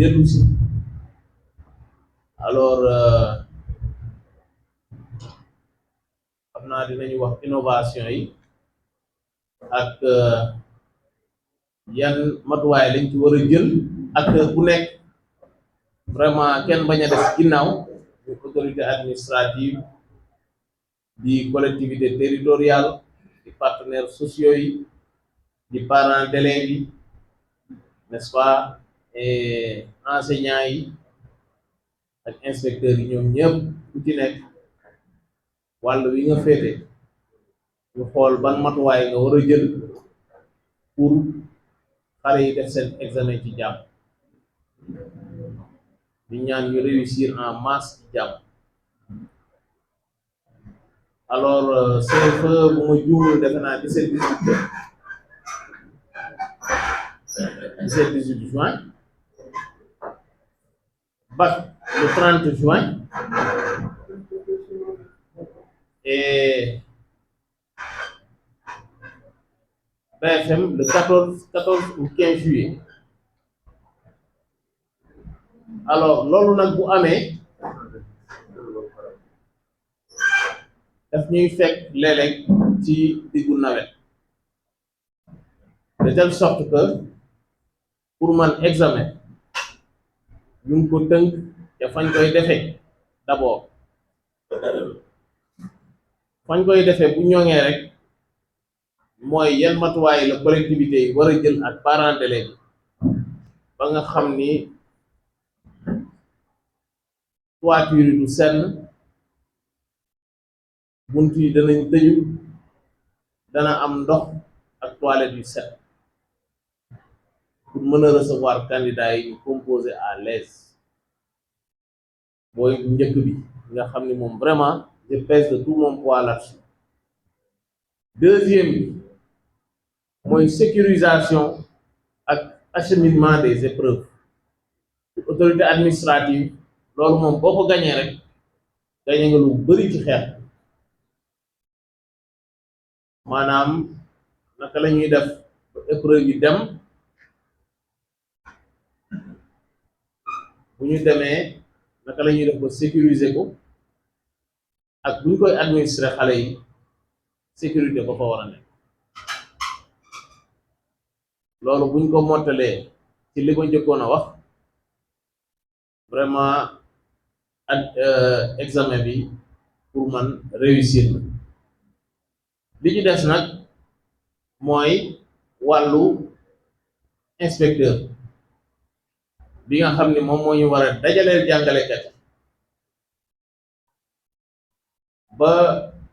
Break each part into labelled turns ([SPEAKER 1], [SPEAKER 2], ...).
[SPEAKER 1] dellu si. Alors xam naa dinañu wax innovation yi ak yan matuwaay lañ ci war a jël ak bu nekk vraiment kenn bañ a des ginnaaw di autorité administrative di collectivité territoriale di partenaires sociaux yi di parents d'élèves yi, n'est-ce pas, et enseignants yi ak inspecteurs yi ñoom ñëpp ku ci nekk wàll wi nga féete ñu xool ban matuwaay nga war a jël pour xale yi def seen examen ci jàmm di ñaan ñu réussir en masse ci jàmm. Alors CFE bu ma juumul defe naa 17 18 juin bac le 30 juin et BFM le 14 ou 15 juillet. Alors loolu nag bu amee daf ñuy fekk léeg-léeg ci diggu nawet de telle sorte que pour man examen ñu ngi ko tënk te fañ koy defee d'abord fañ koy defee bu ñoŋee rek mooy yan matuwaay la collectivité yi war a jël ak parents d'élèves ba nga xam ni toiture yi du senn, bunt yi danañ tëju, dana am ndox ak toilette yu set pour mën a recevoir candidats yi ñu composer à l'aise. Booy bu njëkk bi nga xam ni moom vraiment je pèse de tout mon poids là-dessus. Deuxième bi mooy sécurisation ak acheminement des épreuves. Autorité administrative loolu moom boo ko gañee rek gañe nga lu bari ci xeex. maanaam naka la ñuy def ba épreuve yi dem bu ñu demee naka la ñuy def ba sécuriser ko ak bu ñu koy administrer xale yi sécurité ko fa war a nekk. loolu bu ñu ko mottalee ci li ko njëkkoon a wax vraiment ak examen bi pour man réussir na. li ci des nag mooy wàllu inspecteur bi nga xam ni moom moo ñu war a dajaleel jàngalekat ba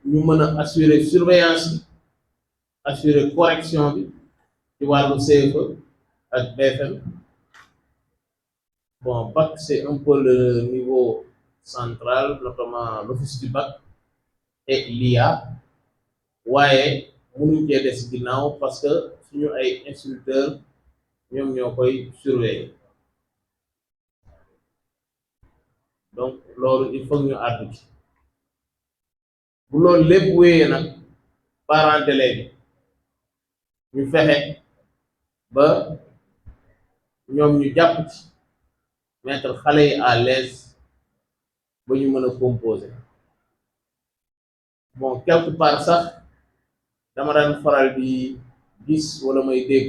[SPEAKER 1] ñu mën a assurer surveillance bi assurer correction bi ci wàllu CFE ak BFM. Bon, bac c'est un peu le niveau central, notamment l'office du bac et l'IA. waaye mënuñ cee des ginnaaw parce que suñu ay instructeurs ñoom ñoo koy surveiller. donc loolu il faut ñu àddu ci bu loolu lépp wéyee nag parents d'élèves ñu fexe ba ñoom ñu jàpp ci mettre xale yi à l'aise ba ñu mën a composer. Bon, quelque part sax dama daan faral di gis wala may dégg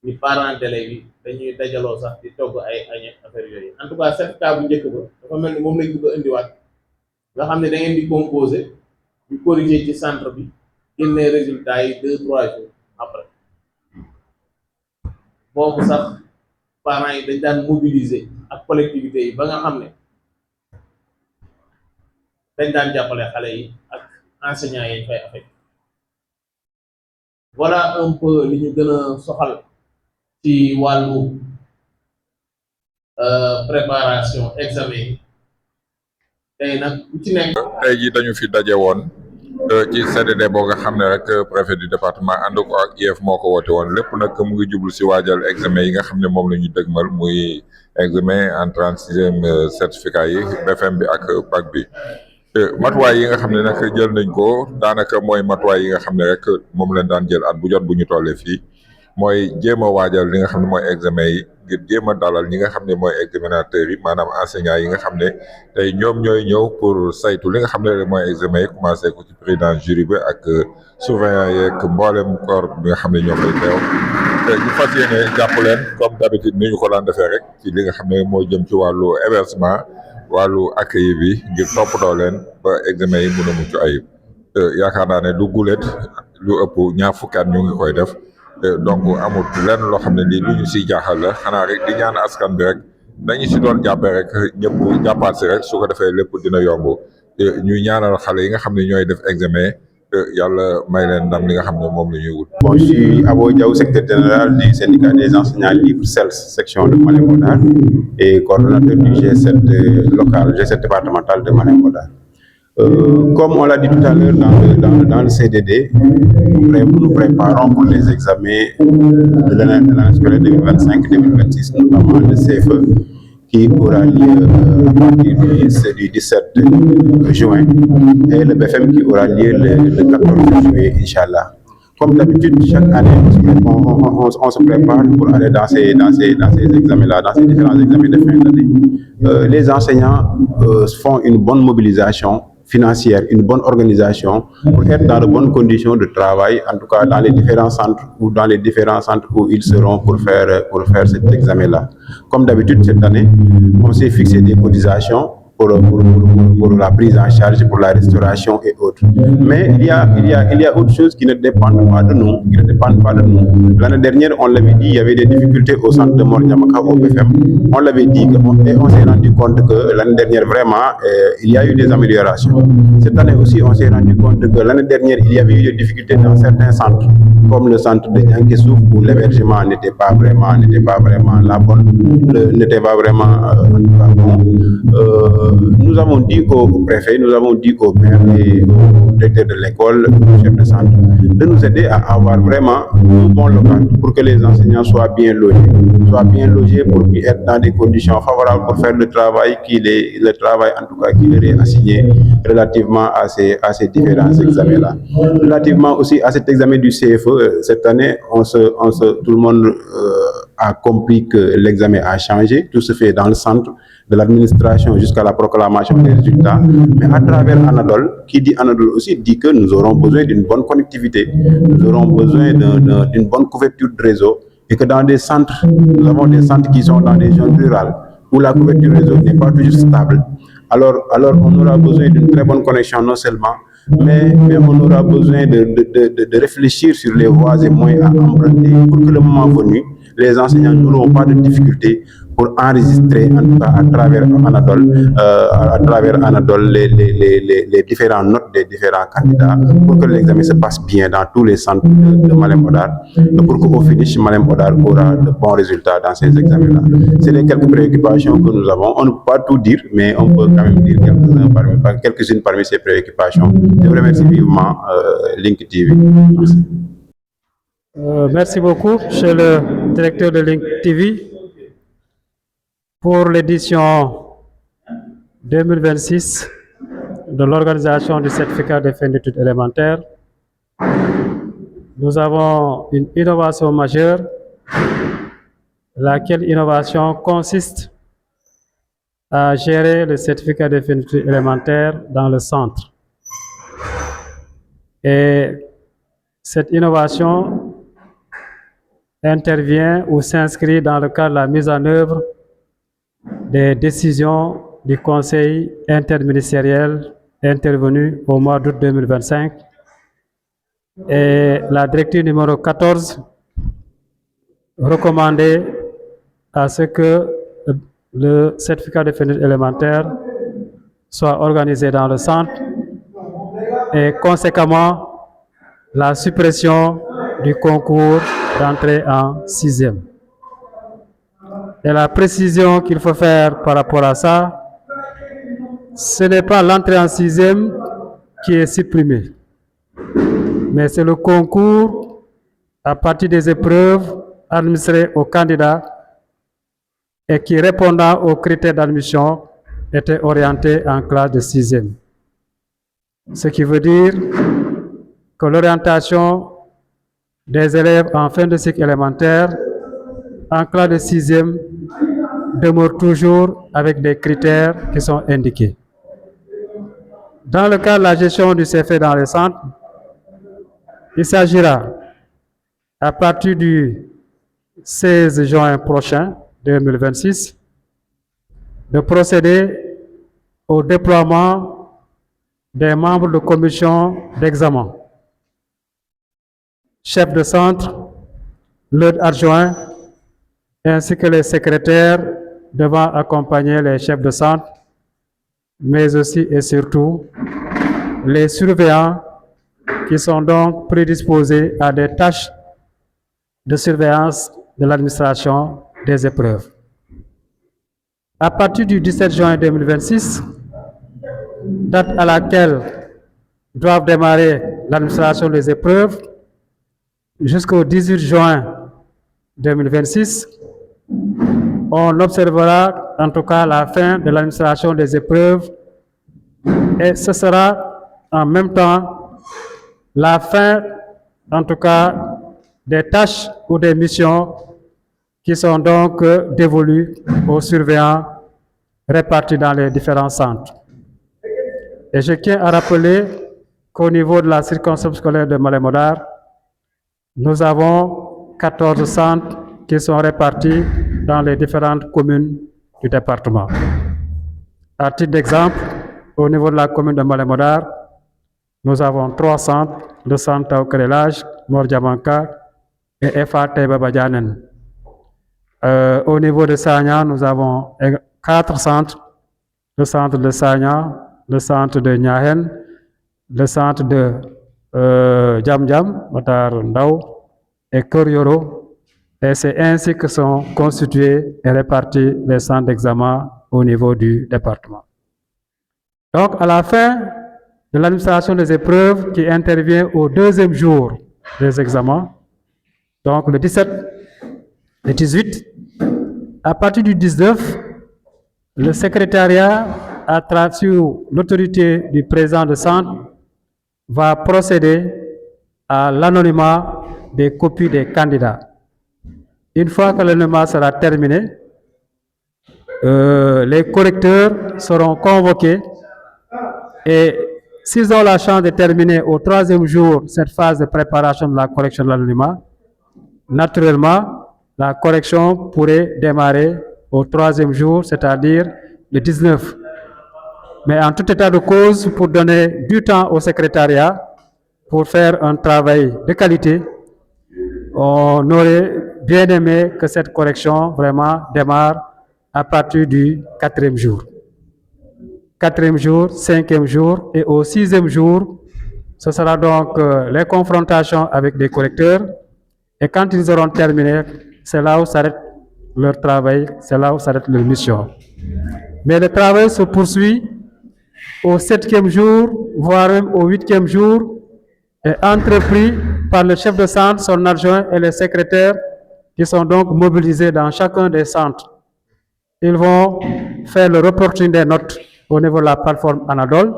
[SPEAKER 1] ni parents d'élèves yi dañuy dajaloo sax di togg ay añ affaire yooyu. En tout cas certificat bu njëkk ba dafa mel ni moom lañ bëgg a indiwaat nga xam ne da ngeen di composer di corriger ci centre bi génne résultats yi 2-3 jours après. boobu sax parents yi dañ daan mobiliser ak collectivités yi ba nga xam ne dañ daan jàppale xale yi ak enseignants yi fay affecté. Voilà un peu li ñu gën a soxal ci wàllu préparation examen yi tey nag ku ci nekk.
[SPEAKER 2] tey jii dañu fi daje woon ci CDD boo nga xam ne rek préfet du département ànd ko ak IEF moo ko woote woon lépp nag mu ngi jublu si waajal examen yi nga xam ne moom la ñu dëgmal muy examen entrée en sixième certificat yi BFM bi ak bac bi. matuwaay yi nga xam ne nag jël nañ ko daanaka mooy matuwaay yi nga xam ne rek moom lañ daan jël at bu jot bu ñu tollee fii mooy jéem a waajal li nga xam ne mooy examen yi ngir jéem a dalal ñi nga xam ne mooy examinateurs yi maanaam enseignants yi nga xam ne tey ñoom ñooy ñëw pour saytu li nga xam ne mooy examen yi commencé ko ci président jury bi ak surveillant yeeg mboolem corps bi nga xam ne ñoo koy teew te ñu fas yéene jàpp leen comme d'habitude ni ñu ko daan defee rek ci li nga xam ne moo jëm ci wàllu hébergement wàllu accueil bi ngir toppatoo leen ba examen yi mën a mucc ayib yaakaar naa ne du gulet lu ëpp ñaar fukki at ñu ngi koy def donc amul lenn loo xam ne lii lu ñu siy jaaxal la xanaa rek di ñaan askan bi rek dañu si doon jàppee rek ñëpp jàppaat si rek su ko defee lépp dina yomb ñuy ñaanal xale yi nga xam ne ñooy def examen yàlla may leen ndam li nga xam ne moom la ñuy wut.
[SPEAKER 3] Bon, je suis Abo Diaw, secrétaire général du syndicat des enseignants libres CELS, section de Malem Hodar, et coordonnateur du G7 local, G7 départemental de Malem Hodar. Comme on l'a dit tout à l'heure dans le CDD, nous préparons pour les examens de l'année scolaire 2025-2026, notamment le CFE, qui aura lieu à partir du 17 juin, et le BFM qui aura lieu le 14 juillet, Inch'Allah. Comme d'habitude, chaque année, on se prépare pour aller dans ces examens-là, dans ces différents examens de fin d'année. Les enseignants font une bonne mobilisation financière, une bonne organisation pour être dans de bonnes conditions de travail, en tout cas dans les différents centres où ils seront pour faire cet examen-là. Comme d'habitude, cette année, on s'est fixé des cotisations pour la prise en charge, pour la restauration et autres. Mais il y a autre chose qui ne dépendent pas de nous, L'année dernière, on l'avait dit, il y avait des difficultés au centre de Mor-Diamaka, au BFM. On l'avait dit et on s'est rendu compte que l'année dernière, vraiment, il y a eu des améliorations. Cette année aussi, on s'est rendu compte que l'année dernière, il y avait eu des difficultés dans certains centres, comme le centre de Niankesouf, où l'hébergement n'était pas vraiment la bonne, n'était pas vraiment bon. Nous avons dit au préfet, nous avons dit au maire et au directeur de l'école, au chef de centre, de nous aider à avoir vraiment un bon local pour que les enseignants soient bien logés pour être dans des conditions favorables pour faire le travail en tout cas qui leur est assigné relativement à ces différents examens-là. Relativement aussi à cet examen du CFE, cette année, tout le monde a compris que l'examen a changé, tout se fait dans le centre de l'administration jusqu'à la proclamation des résultats. Mais à travers Anadol, qui dit Anadol aussi dit que nous aurons besoin d'une bonne connectivité, nous aurons besoin d'une bonne couverture de réseau, et que dans des centres, nous avons des centres qui sont dans des zones rurales, où la couverture réseau n'est pas toujours stable. Alors on aura besoin d'une très bonne connexion non seulement, mais on aura besoin de réfléchir sur les voies et moyens à emprunter pour que le moment venu, les enseignants n'auront pas de difficultés pour enregistrer, en tout cas à travers Anadol, les différentes notes des différents candidats, pour que l'examen se passe bien dans tous les centres de Malem Hodar, pour qu'au finish, Malem Hodar aura de bons résultats dans ces examens-là. C'est les quelques préoccupations que nous avons. On ne peut pas tout dire, mais on peut quand même dire quelques-unes parmi ces préoccupations. Je vous remercie vivement, Link TV. Merci.
[SPEAKER 4] Merci beaucoup, chez le directeur de Link TV. Pour l'édition 2026 de l'organisation du certificat de fin d'études élémentaires, nous avons une innovation majeure, laquelle innovation consiste à gérer le certificat de fin d'études élémentaires dans le centre. Et cette innovation intervient ou s'inscrit dans le cadre de la mise en œuvre des décisions du Conseil interministériel intervenu au mois d'août 2025 et la directive numéro 14 recommandait à ce que le certificat de fin d'études élémentaires soit organisé dans le centre et conséquemment la suppression du concours d'entrée en 6e. Et la précision qu'il faut faire par rapport à ça, ce n'est pas l'entrée en 6e qui est supprimée, mais c'est le concours à partir des épreuves administrées aux candidats et qui, répondant aux critères d'admission, étaient orientés en classe de 6e. Ce qui veut dire que l'orientation des élèves en fin de cycle élémentaire en classe de 6e demeure toujours avec des critères qui sont indiqués. Dans le cas de la gestion du CFE dans les centres, il s'agira, à partir du 16 juin prochain, 2026, de procéder au déploiement des membres de commission d'examen, chefs de centre, leurs adjoints, ainsi que les secrétaires devant accompagner les chefs de centre, mais aussi et surtout les surveillants qui sont donc prédisposés à des tâches de surveillance de l'administration des épreuves. À partir du 17 juin 2026, date à laquelle doivent démarrer l'administration des épreuves, jusqu'au 18 juin 2026, on observera en tout cas la fin de l'administration des épreuves et ce sera en même temps la fin, en tout cas, des tâches ou des missions qui sont donc dévolues aux surveillants répartis dans les différents centres. Et je tiens à rappeler qu'au niveau de la circonscription scolaire de Malem Hodar, nous avons 14 centres qui sont répartis dans les différentes communes du département. À titre d'exemple, au niveau de la commune de Malem Hodar, nous avons 3 centres, le centre Taoukrelage, Mordjamanka et FA Taïba Badianen. Au niveau de Sagna, nous avons 4 centres, le centre de Sagna, le centre de Nyahen, le centre de Djamdjam, Matar Ndao et Koryoro, et c'est ainsi que sont constitués et répartis les centres d'examen au niveau du département. Donc, à la fin de l'administration des épreuves qui intervient au 2e jour des examens, donc le 17, le 18, à partir du 19, le secrétariat, à travers l'autorité du président de centre, va procéder à l'anonymat des copies des candidats. Une fois que l'anonymat sera terminé, les correcteurs seront convoqués et s'ils ont la chance de terminer au 3e jour cette phase de préparation de la correction de l'anonymat, naturellement, la correction pourrait démarrer au 3e jour, c'est-à-dire le 19. Mais en tout état de cause, pour donner du temps au secrétariat pour faire un travail de qualité, on aurait bien aimé que cette correction vraiment démarre à partir du 4e jour. 4e jour, 5e jour et au 6e jour, ce sera donc les confrontations avec des correcteurs. Et quand ils auront terminé, c'est là où s'arrête leur travail, c'est là où s'arrête leur mission. Mais le travail se poursuit au 7e jour, voire même au 8e jour, est entrepris par le chef de centre, son adjoint et les secrétaires qui sont donc mobilisés dans chacun des centres. Ils vont faire le reporting des notes au niveau de la plateforme Anadol.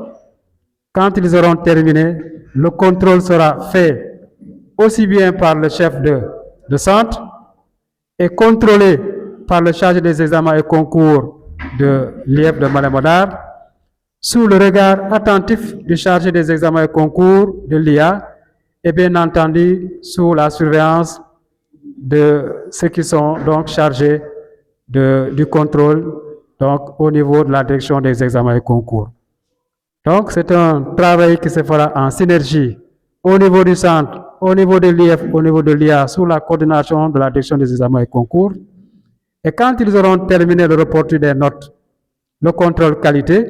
[SPEAKER 4] Quand ils auront terminé, le contrôle sera fait aussi bien par le chef de centre et contrôlé par le chargé des examens et concours de l'IEF de Malem Hodar, sous le regard attentif du chargé des examens et concours de l'IA et bien entendu sous la surveillance de ceux qui sont donc chargés du contrôle donc au niveau de la direction des examens et concours. Donc c'est un travail qui se fera en synergie au niveau du centre, au niveau de l'IEF, au niveau de l'IA, sous la coordination de la direction des examens et concours. Et quand ils auront terminé le reporting des notes, le contrôle qualité,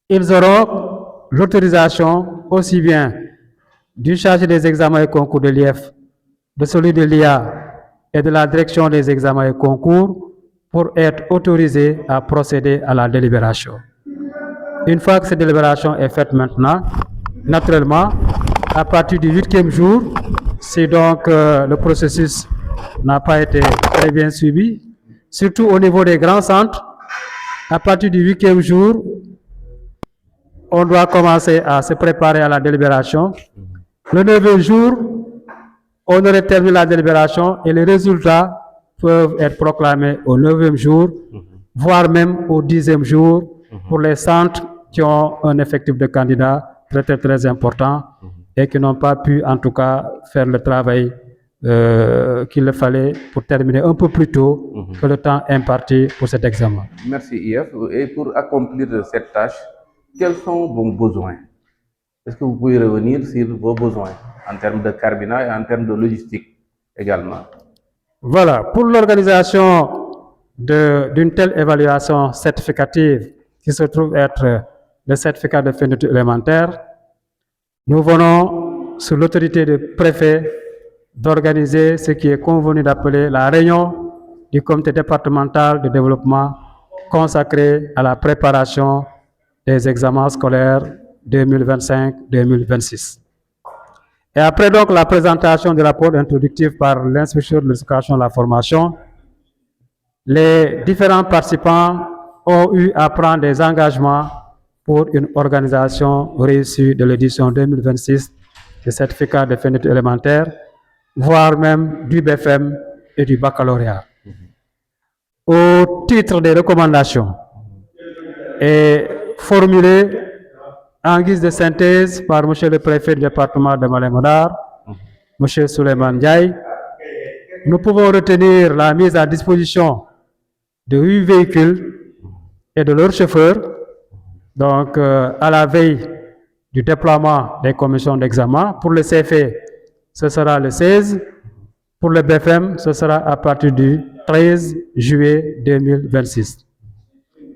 [SPEAKER 4] ils auront l'autorisation aussi bien du chargé des examens et concours de l'IEF, de celui de l'IA et de la direction des examens et concours pour être autorisés à procéder à la délibération. Une fois que cette délibération est faite maintenant, naturellement, à partir du 8e jour, si donc le processus n'a pas été très bien suivi, surtout au niveau des grands centres, à partir du 8e jour, on doit commencer à se préparer à la délibération. Le 9e jour, on aurait terminé la délibération et les résultats peuvent être proclamés au 9e jour, voire même au 10e jour, pour les centres qui ont un effectif de candidats très important et qui n'ont pas pu, en tout cas, faire le travail qu'il fallait pour terminer un peu plus tôt que le temps imparti pour cet examen.
[SPEAKER 5] Merci IF. Et pour accomplir cette tâche, quels sont vos besoins? Est-ce que vous pouvez revenir sur vos besoins en termes de carburant et en termes de logistique également?
[SPEAKER 4] Voilà, pour l'organisation d'une telle évaluation certificative qui se trouve être le certificat de fin d'études élémentaires, nous venons, sous l'autorité du préfet, d'organiser ce qui est convenu d'appeler la réunion du comité départemental de développement consacré à la préparation des examens scolaires 2025-2026. Et après donc la présentation du rapport introductif par l'inspecteur de l'éducation et de la formation, les différents participants ont eu à prendre des engagements pour une organisation réussie de l'édition 2026 du certificat de fin d'études élémentaires, voire même du BFM et du baccalauréat. Au titre des recommandations et formulées en guise de synthèse par M. le préfet du département de Malem Hodar, M. Souleymane Ndiaye, nous pouvons retenir la mise à disposition de 8 véhicules et de leurs chauffeurs, donc à la veille du déploiement des commissions d'examen. Pour le CFE, ce sera le 16. Pour le BFM, ce sera à partir du 13 juillet 2026.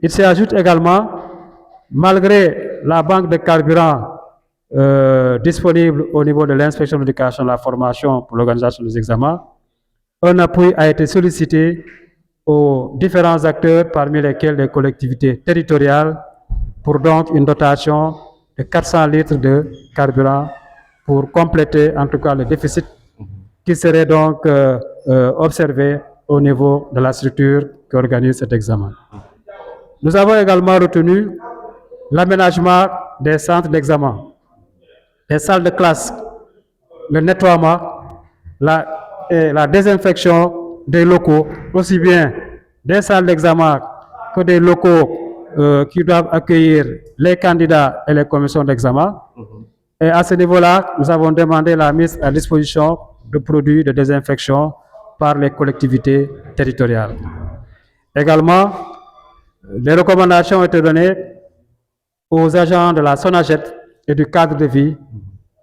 [SPEAKER 4] Il s'ajoute également, malgré la banque de carburant disponible au niveau de l'inspection de l'éducation et de la formation pour l'organisation des examens, un appui a été sollicité aux différents acteurs, parmi lesquels les collectivités territoriales, pour donc une dotation de 400 litres de carburant pour compléter en tout cas le déficit qui serait donc observé au niveau de la structure qui organise cet examen. Nous avons également retenu l'aménagement des centres d'examen, les salles de classe, le nettoiement, la désinfection des locaux, aussi bien des salles d'examen que des locaux qui doivent accueillir les candidats et les commissions d'examen. Et à ce niveau-là, nous avons demandé la mise à disposition de produits de désinfection par les collectivités territoriales. Également, les recommandations ont été données aux agents de la SONAGED et du cadre de vie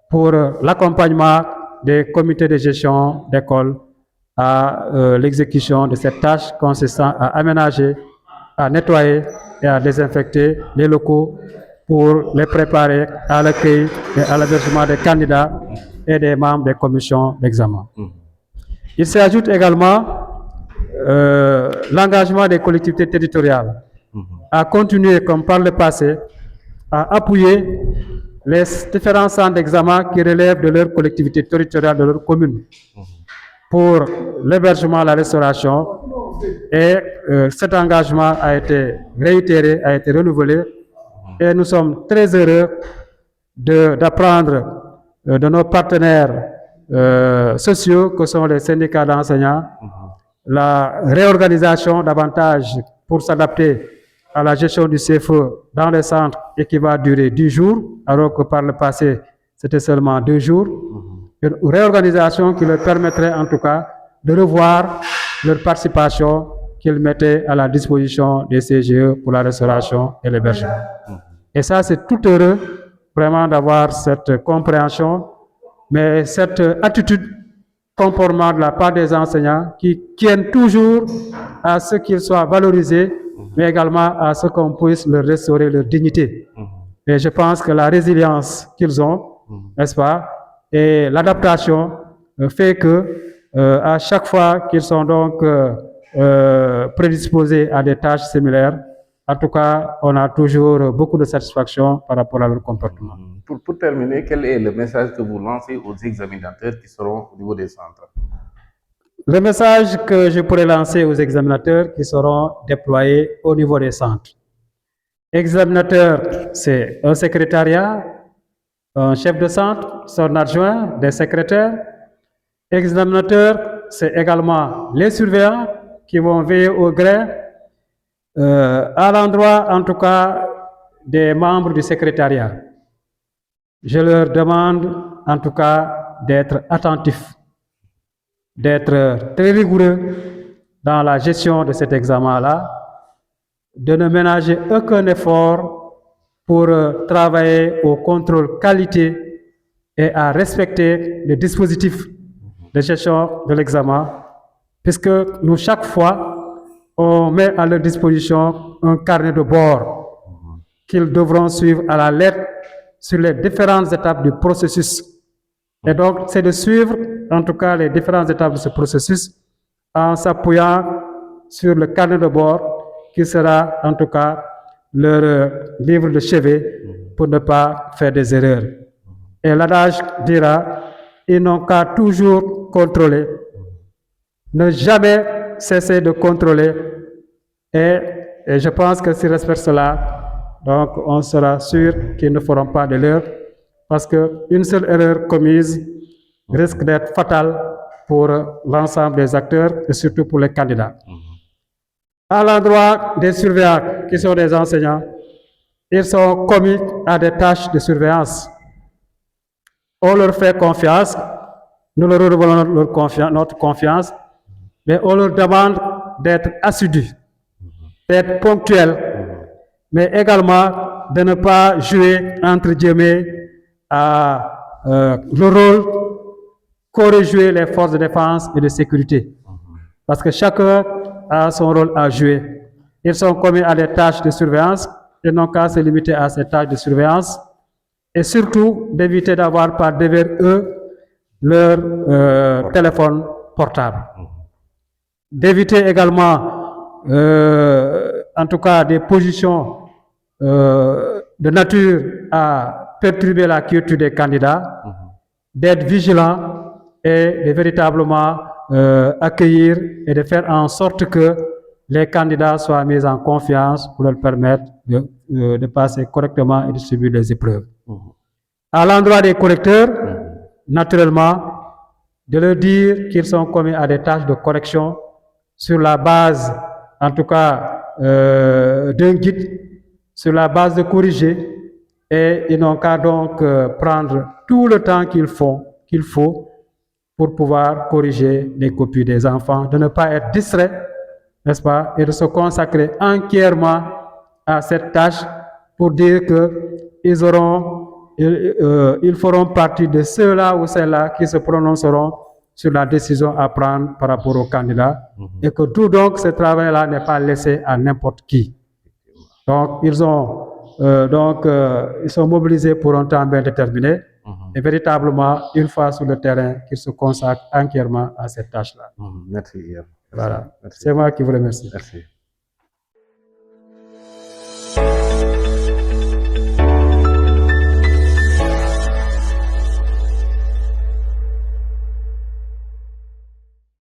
[SPEAKER 4] pour l'accompagnement des comités de gestion d'école à l'exécution de cette tâche consistant à aménager, à nettoyer et à désinfecter les locaux pour les préparer à l'accueil et à l'hébergement des candidats et des membres des commissions d'examen. Il s'ajoute également l'engagement des collectivités territoriales à continuer, comme par le passé, à appuyer les différents centres d'examen qui relèvent de leur collectivité territoriale, de leur commune, pour l'hébergement, la restauration. Et cet engagement a été réitéré, a été renouvelé. Et nous sommes très heureux d'apprendre de nos partenaires sociaux, que sont les syndicats d'enseignants, la réorganisation davantage pour s'adapter à la gestion du CFE dans les centres et qui va durer 10 jours, alors que par le passé, c'était seulement 2 jours. Une réorganisation qui leur permettrait en tout cas de revoir leur participation qu'ils mettaient à la disposition des CGE pour la restauration et l'hébergement. Et ça, c'est tout heureux vraiment d'avoir cette compréhension, mais cette attitude conformément de la part des enseignants qui tiennent toujours à ce qu'ils soient valorisés, mais également à ce qu'on puisse leur restaurer leur dignité. Et je pense que la résilience qu'ils ont, n'est-ce pas, et l'adaptation fait que à chaque fois qu'ils sont donc prédisposés à des tâches similaires, en tout cas, on a toujours beaucoup de satisfaction par rapport à leur comportement.
[SPEAKER 5] Pour terminer, quel est le message que vous lancez aux examinateurs qui seront au niveau des centres?
[SPEAKER 4] Le message que je pourrais lancer aux examinateurs qui seront déployés au niveau des centres. Examinateur, c'est un secrétariat, un chef de centre, son adjoint, des secrétaires. Examinateur, c'est également les surveillants qui vont veiller au grain, à l'endroit en tout cas des membres du secrétariat. Je leur demande en tout cas d'être attentifs, d'être très rigoureux dans la gestion de cet examen-là, de ne ménager aucun effort pour travailler au contrôle qualité et à respecter les dispositifs de gestion de l'examen, puisque nous, chaque fois, on met à leur disposition un carnet de bord qu'ils devront suivre à la lettre sur les différentes étapes du processus. Et donc, c'est de suivre, en tout cas, les différentes étapes de ce processus en s'appuyant sur le carnet de bord qui sera, en tout cas, leur livre de chevet pour ne pas faire des erreurs. Et l'adage dira, ils n'ont qu'à toujours contrôler, ne jamais cesser de contrôler. Et je pense que s'ils respectent cela, donc on sera sûr qu'ils ne feront pas d'erreur, parce qu'une seule erreur commise risque d'être fatale pour l'ensemble des acteurs et surtout pour les candidats. À l'endroit des surveillants qui sont des enseignants, ils sont commis à des tâches de surveillance. On leur fait confiance, nous leur renouvelons notre confiance, mais on leur demande d'être assidus, d'être ponctuels, mais également de ne pas jouer, entre guillemets, le rôle qu'auraient joué les forces de défense et de sécurité. Parce que chacun a son rôle à jouer. Ils sont commis à des tâches de surveillance, ils n'ont qu'à se limiter à ces tâches de surveillance, et surtout d'éviter d'avoir par devers eux leur téléphone portable. D'éviter également, en tout cas, des positions de nature à perturber la quiétude des candidats, d'être vigilants et de véritablement accueillir et de faire en sorte que les candidats soient mis en confiance pour leur permettre de passer correctement et de subir les épreuves. À l'endroit des correcteurs, naturellement, de leur dire qu'ils sont commis à des tâches de correction sur la base, en tout cas, d'un guide, sur la base de corriger, et ils n'ont qu'à donc prendre tout le temps qu'il faut pour pouvoir corriger les copies des enfants, de ne pas être distrait, n'est-ce pas, et de se consacrer entièrement à cette tâche pour dire qu'ils feront partie de ceux-là ou celles-là qui se prononceront sur la décision à prendre par rapport aux candidats, et que tout donc ce travail-là n'est pas laissé à n'importe qui. Donc, ils sont mobilisés pour un temps bien déterminé, et véritablement, une fois sur le terrain, qu'ils se consacrent entièrement à cette tâche-là.
[SPEAKER 5] Merci.
[SPEAKER 4] Voilà. C'est moi qui vous remercie.
[SPEAKER 5] Merci.